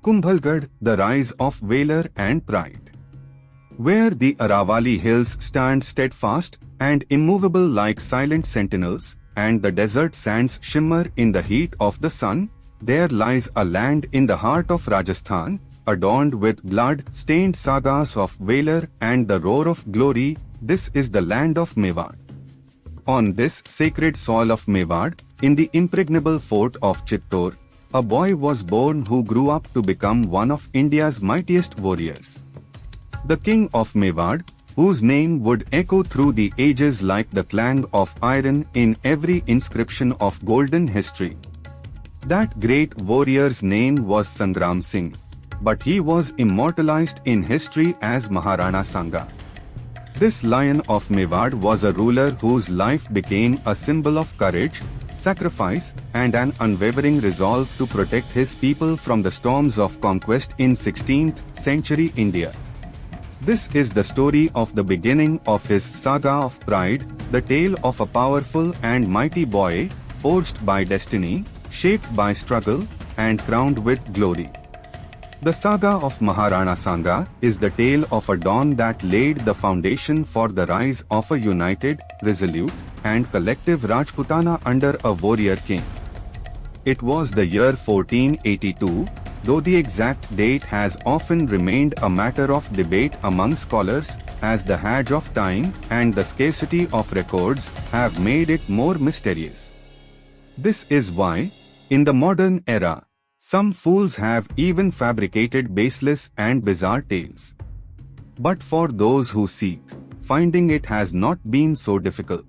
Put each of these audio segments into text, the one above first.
Kumbhalgarh, the rise of valor and pride. Where the Aravali hills stand steadfast and immovable like silent sentinels, and the desert sands shimmer in the heat of the sun, there lies a land in the heart of Rajasthan, adorned with blood-stained sagas of valor and the roar of glory. This is the land of Mewar. On this sacred soil of Mewar, in the impregnable fort of Chittor, a boy was born who grew up to become one of India's mightiest warriors. The king of Mewar, whose name would echo through the ages like the clang of iron in every inscription of golden history. That great warrior's name was Sangram Singh, but he was immortalized in history as Maharana Sanga. This lion of Mewar was a ruler whose life became a symbol of courage, sacrifice, and an unwavering resolve to protect his people from the storms of conquest in 16th century India. This is the story of the beginning of his saga of pride, the tale of a powerful and mighty boy, forged by destiny, shaped by struggle, and crowned with glory. The saga of Maharana Sanga is the tale of a dawn that laid the foundation for the rise of a united, resolute, and collective Rajputana under a warrior king. It was the year 1482, though the exact date has often remained a matter of debate among scholars, as the hands of time and the scarcity of records have made it more mysterious. This is why, in the modern era, some fools have even fabricated baseless and bizarre tales. But for those who seek, finding it has not been so difficult.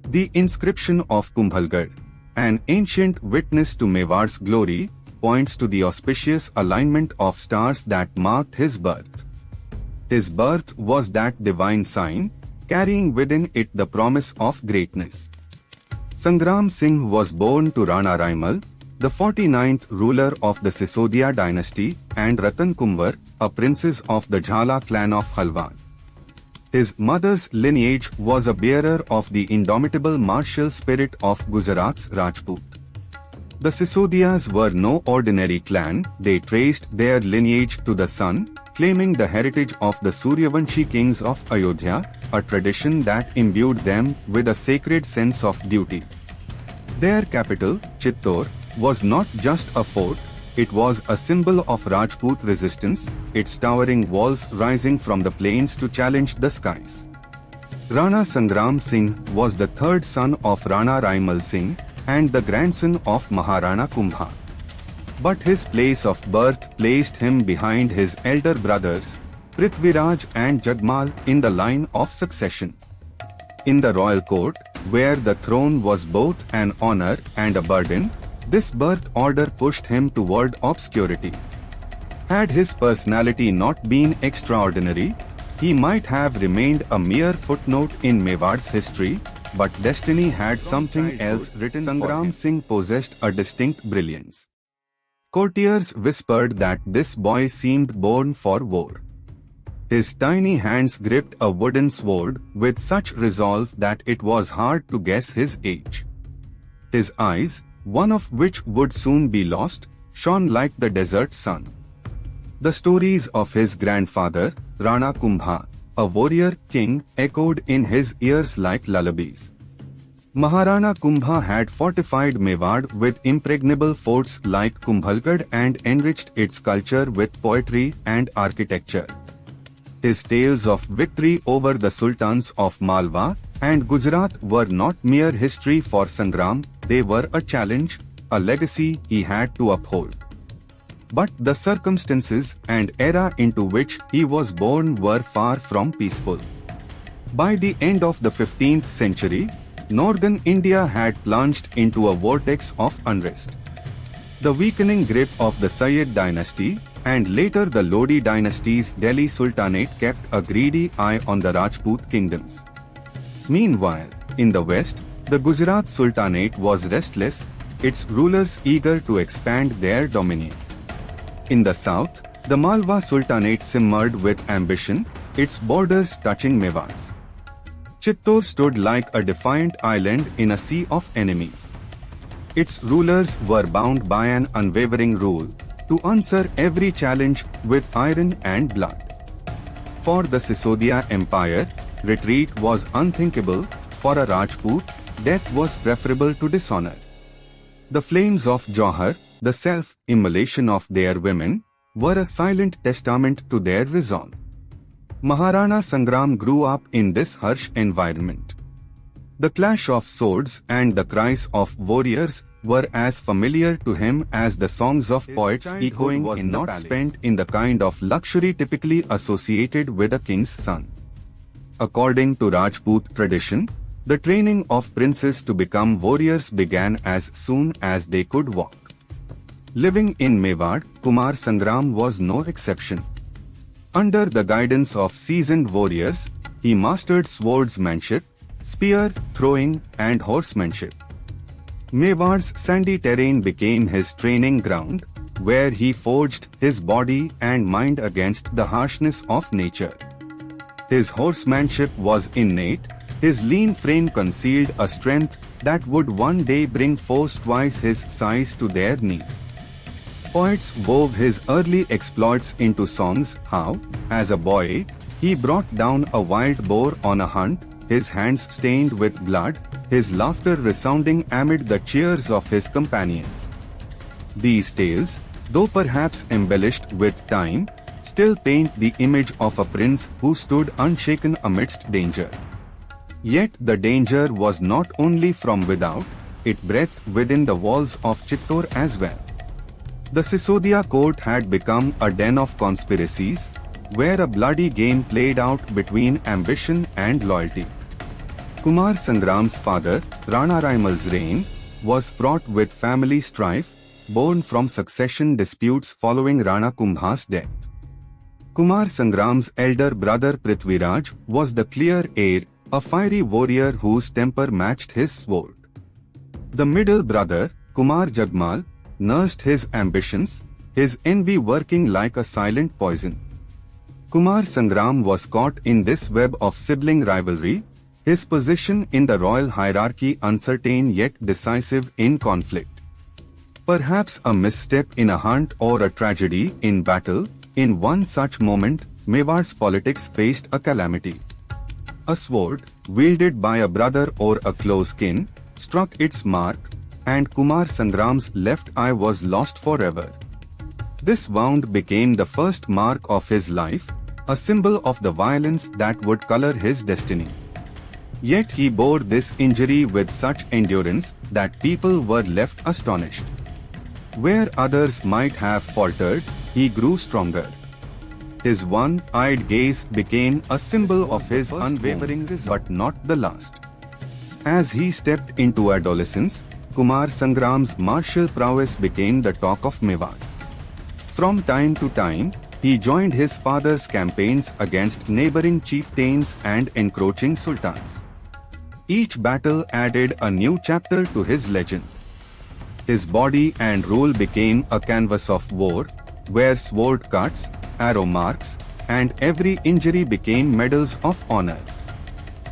The inscription of Kumbhalgarh, an ancient witness to Mewar's glory, points to the auspicious alignment of stars that marked his birth. His birth was that divine sign, carrying within it the promise of greatness. Sangram Singh was born to Rana Raimal, the 49th ruler of the Sisodia dynasty, and Ratan Kumar, a princess of the Jhala clan of Halwan. His mother's lineage was a bearer of the indomitable martial spirit of Gujarat's Rajput. The Sisodias were no ordinary clan. They traced their lineage to the sun, claiming the heritage of the Suryavanshi kings of Ayodhya, a tradition that imbued them with a sacred sense of duty. Their capital, Chittor, was not just a fort, it was a symbol of Rajput resistance, its towering walls rising from the plains to challenge the skies. Rana Sangram Singh was the third son of Rana Raimal Singh and the grandson of Maharana Kumbha. But his place of birth placed him behind his elder brothers, Prithviraj and Jagmal, in the line of succession. In the royal court, where the throne was both an honor and a burden, this birth order pushed him toward obscurity. Had his personality not been extraordinary, he might have remained a mere footnote in Mewar's history, but destiny had something else written for him. Sangram Singh possessed a distinct brilliance. Courtiers whispered that this boy seemed born for war. His tiny hands gripped a wooden sword with such resolve that it was hard to guess his age. His eyes, one of which would soon be lost, shone like the desert sun. The stories of his grandfather, Rana Kumbha, a warrior king, echoed in his ears like lullabies. Maharana Kumbha had fortified Mewar with impregnable forts like Kumbhalgarh and enriched its culture with poetry and architecture. His tales of victory over the sultans of Malwa and Gujarat were not mere history for Sangram, they were a challenge, a legacy he had to uphold. But the circumstances and era into which he was born were far from peaceful. By the end of the 15th century, northern India had plunged into a vortex of unrest. The weakening grip of the Sayyid dynasty and later the Lodi dynasty's Delhi Sultanate kept a greedy eye on the Rajput kingdoms. Meanwhile, in the west, the Gujarat Sultanate was restless, its rulers eager to expand their dominion. In the south, the Malwa Sultanate simmered with ambition, its borders touching Mewar's. Chittor stood like a defiant island in a sea of enemies. Its rulers were bound by an unwavering rule, to answer every challenge with iron and blood. For the Sisodia Empire, retreat was unthinkable. For a Rajput, death was preferable to dishonor. The flames of Johar, the self-immolation of their women, were a silent testament to their resolve. Maharana Sangram grew up in this harsh environment. The clash of swords and the cries of warriors were as familiar to him as the songs of poets echoing was not spent in the kind of luxury typically associated with a king's son. According to Rajput tradition, the training of princes to become warriors began as soon as they could walk. Living in Mewar, Kumar Sangram was no exception. Under the guidance of seasoned warriors, he mastered swordsmanship, spear throwing, and horsemanship. Mewar's sandy terrain became his training ground, where he forged his body and mind against the harshness of nature. His horsemanship was innate. His lean frame concealed a strength that would one day bring foes twice his size to their knees. Poets wove his early exploits into songs, how, as a boy, he brought down a wild boar on a hunt, his hands stained with blood, his laughter resounding amid the cheers of his companions. These tales, though perhaps embellished with time, still paint the image of a prince who stood unshaken amidst danger. Yet the danger was not only from without, it breathed within the walls of Chittor as well. The Sisodia court had become a den of conspiracies, where a bloody game played out between ambition and loyalty. Kumar Sangram's father, Rana Raimal's reign, was fraught with family strife, born from succession disputes following Rana Kumbha's death. Kumar Sangram's elder brother Prithviraj was the clear heir, a fiery warrior whose temper matched his sword. The middle brother, Kumar Jagmal, nursed his ambitions, his envy working like a silent poison. Kumar Sangram was caught in this web of sibling rivalry, his position in the royal hierarchy uncertain yet decisive in conflict. Perhaps a misstep in a hunt or a tragedy in battle, in one such moment, Mewar's politics faced a calamity. A sword, wielded by a brother or a close kin, struck its mark, and Kumar Sangram's left eye was lost forever. This wound became the first mark of his life, a symbol of the violence that would color his destiny. Yet he bore this injury with such endurance that people were left astonished. Where others might have faltered, he grew stronger. His one-eyed gaze became a symbol of his unwavering resolve, but not the last. As he stepped into adolescence, Kumar Sangram's martial prowess became the talk of Mewar. From time to time, he joined his father's campaigns against neighboring chieftains and encroaching sultans. Each battle added a new chapter to his legend. His body and rule became a canvas of war, where sword cuts, arrow marks, and every injury became medals of honor.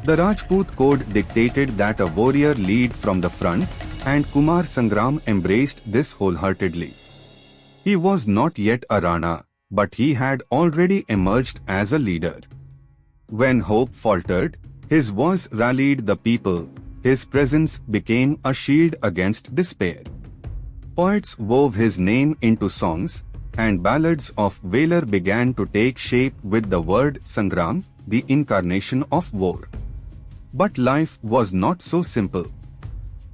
The Rajput code dictated that a warrior lead from the front, and Kumar Sangram embraced this wholeheartedly. He was not yet a Rana, but he had already emerged as a leader. When hope faltered, his voice rallied the people, his presence became a shield against despair. Poets wove his name into songs, and ballads of valor began to take shape with the word Sangram, the incarnation of war. But life was not so simple.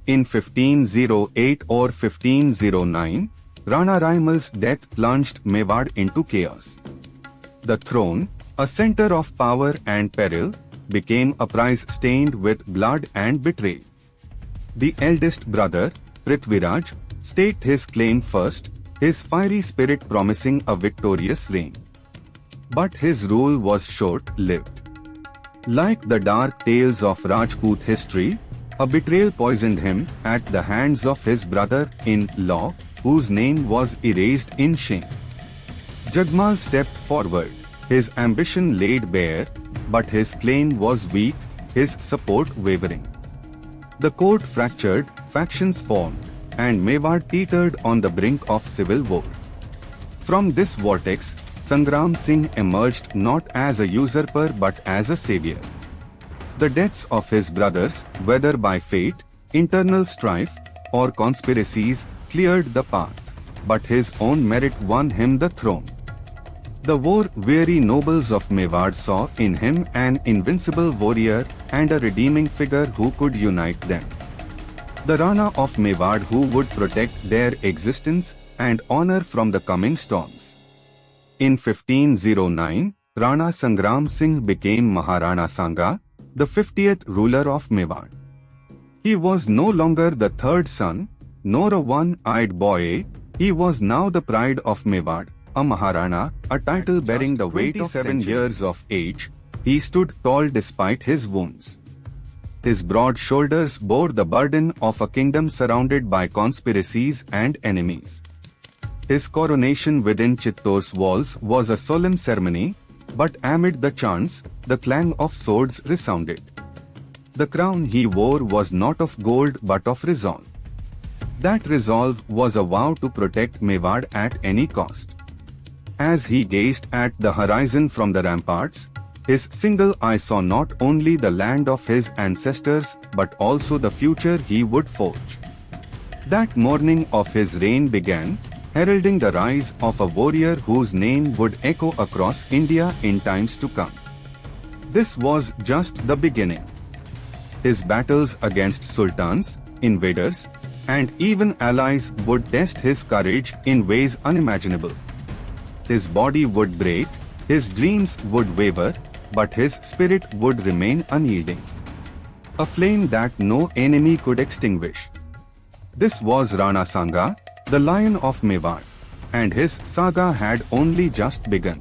In 1508 or 1509, Rana Raimal's death plunged Mewar into chaos. The throne, a center of power and peril, became a prize stained with blood and betrayal. The eldest brother, Prithviraj, staked his claim first, his fiery spirit promising a victorious reign. But his rule was short-lived. Like the dark tales of Rajput history, a betrayal poisoned him at the hands of his brother-in-law, whose name was erased in shame. Jagmal stepped forward, his ambition laid bare, but his claim was weak, his support wavering. The court fractured, factions formed, and Mewar teetered on the brink of civil war. From this vortex, Sangram Singh emerged not as a usurper but as a savior. The deaths of his brothers, whether by fate, internal strife, or conspiracies, cleared the path, but his own merit won him the throne. The war-weary nobles of Mewar saw in him an invincible warrior and a redeeming figure who could unite them. The Rana of Mewar who would protect their existence and honor from the coming storms. In 1509, Rana Sangram Singh became Maharana Sanga, the 50th ruler of Mewar. He was no longer the third son, nor a one-eyed boy. He was now the pride of Mewar, a Maharana, a title bearing the weight of 7 years of age. He stood tall despite his wounds. His broad shoulders bore the burden of a kingdom surrounded by conspiracies and enemies. His coronation within Chittor's walls was a solemn ceremony, but amid the chants, the clang of swords resounded. The crown he wore was not of gold but of resolve. That resolve was a vow to protect Mewar at any cost. As he gazed at the horizon from the ramparts, his single eye saw not only the land of his ancestors but also the future he would forge. That morning of his reign began, heralding the rise of a warrior whose name would echo across India in times to come. This was just the beginning. His battles against sultans, invaders, and even allies would test his courage in ways unimaginable. His body would break, his dreams would waver, but his spirit would remain unyielding. A flame that no enemy could extinguish. This was Rana Sanga, the Lion of Mewar, and his saga had only just begun.